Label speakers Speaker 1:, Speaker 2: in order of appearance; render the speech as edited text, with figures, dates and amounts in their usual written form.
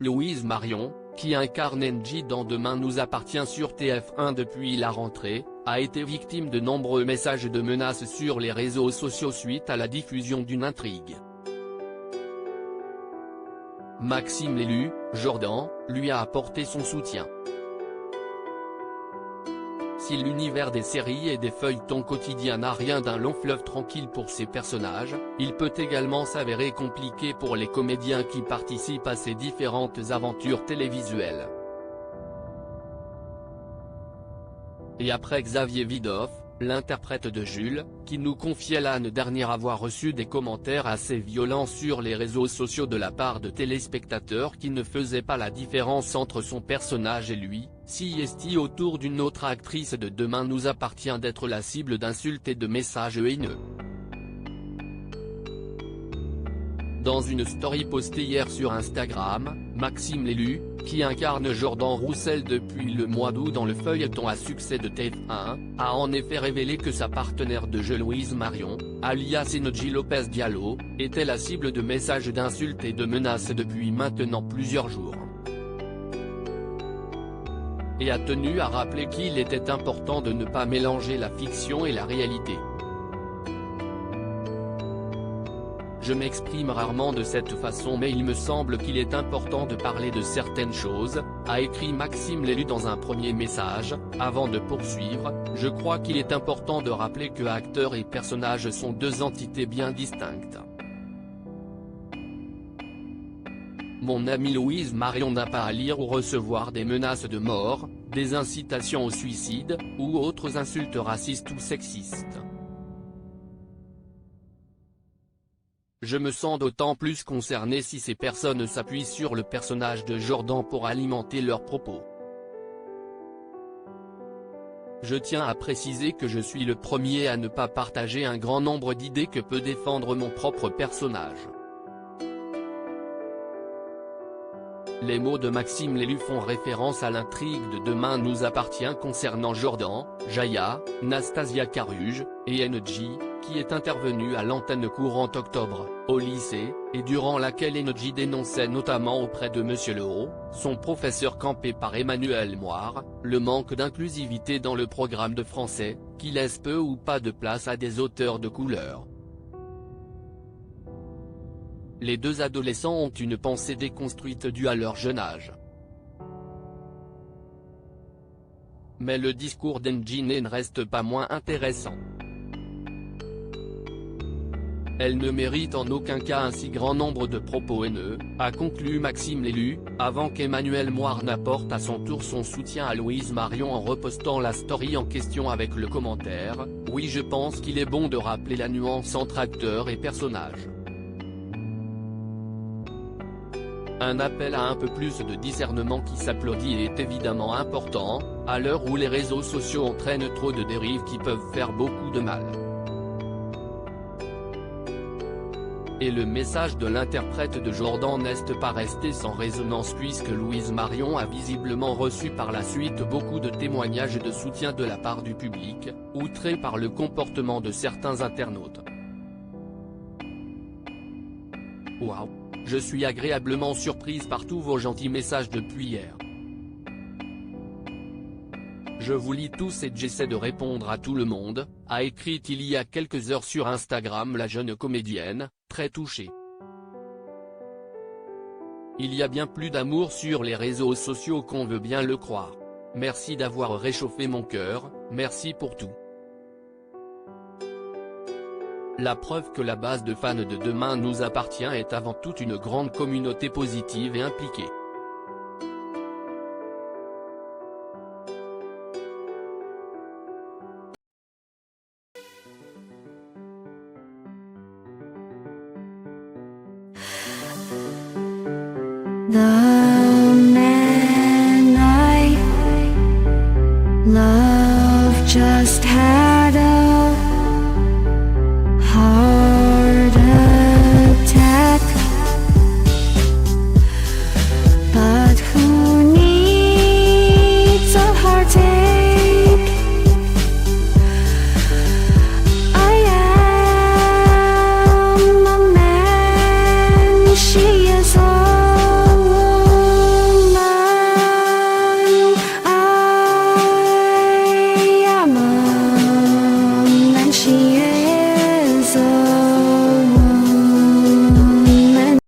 Speaker 1: Louise Marion, qui incarne Angie dans Demain nous appartient sur TF1 depuis la rentrée, a été victime de nombreux messages de menaces sur les réseaux sociaux suite à la diffusion d'une intrigue. Maxime l'élu, Jordan, lui a apporté son soutien. Si l'univers des séries et des feuilletons quotidiens n'a rien d'un long fleuve tranquille pour ses personnages, il peut également s'avérer compliqué pour les comédiens qui participent à ces différentes aventures télévisuelles. Et après Xavier Widoff, l'interprète de Jules, qui nous confiait l'année dernière avoir reçu des commentaires assez violents sur les réseaux sociaux de la part de téléspectateurs qui ne faisaient pas la différence entre son personnage et lui, si est-il autour d'une autre actrice de Demain nous appartient d'être la cible d'insultes et de messages haineux. Dans une story postée hier sur Instagram, Maxime l'élu, qui incarne Jordan Roussel depuis le mois d'août dans le feuilleton à succès de TF1, a en effet révélé que sa partenaire de jeu Louise Marion, alias Angie Lopez Diallo, était la cible de messages d'insultes et de menaces depuis maintenant plusieurs jours. Et a tenu à rappeler qu'il était important de ne pas mélanger la fiction et la réalité. Je m'exprime rarement de cette façon mais il me semble qu'il est important de parler de certaines choses, a écrit Maxime l'élu dans un premier message. Avant de poursuivre, je crois qu'il est important de rappeler que acteur et personnage sont deux entités bien distinctes. Mon amie Louise Marion n'a pas à lire ou recevoir des menaces de mort, des incitations au suicide, ou autres insultes racistes ou sexistes. Je me sens d'autant plus concerné si ces personnes s'appuient sur le personnage de Jordan pour alimenter leurs propos. Je tiens à préciser que je suis le premier à ne pas partager un grand nombre d'idées que peut défendre mon propre personnage. Les mots de Maxime l'élu font référence à l'intrigue de Demain nous appartient concernant Jordan, Jaya, Nastasia Caruge, et Angie, qui est intervenue à l'antenne courant octobre, au lycée, et durant laquelle Angie dénonçait notamment auprès de Monsieur Leroux, son professeur campé par Emmanuel Moire, le manque d'inclusivité dans le programme de français, qui laisse peu ou pas de place à des auteurs de couleur. Les deux adolescents ont une pensée déconstruite due à leur jeune âge. Mais le discours d'Angie ne reste pas moins intéressant. Elle ne mérite en aucun cas un si grand nombre de propos haineux, a conclu Maxime l'élu, avant qu'Emmanuel Moire n'apporte à son tour son soutien à Louise Marion en repostant la story en question avec le commentaire « Oui, je pense qu'il est bon de rappeler la nuance entre acteur et personnage ». Un appel à un peu plus de discernement qui s'applaudit est évidemment important, à l'heure où les réseaux sociaux entraînent trop de dérives qui peuvent faire beaucoup de mal. Et le message de l'interprète de Jordan n'est pas resté sans résonance puisque Louise Marion a visiblement reçu par la suite beaucoup de témoignages de soutien de la part du public, outré par le comportement de certains internautes. Waouh! Je suis agréablement surprise par tous vos gentils messages depuis hier. Je vous lis tous et j'essaie de répondre à tout le monde, a écrit il y a quelques heures sur Instagram la jeune comédienne, très touchée. Il y a bien plus d'amour sur les réseaux sociaux qu'on veut bien le croire. Merci d'avoir réchauffé mon cœur, merci pour tout. La preuve que la base de fans de Demain nous appartient est avant tout une grande communauté positive et impliquée.
Speaker 2: The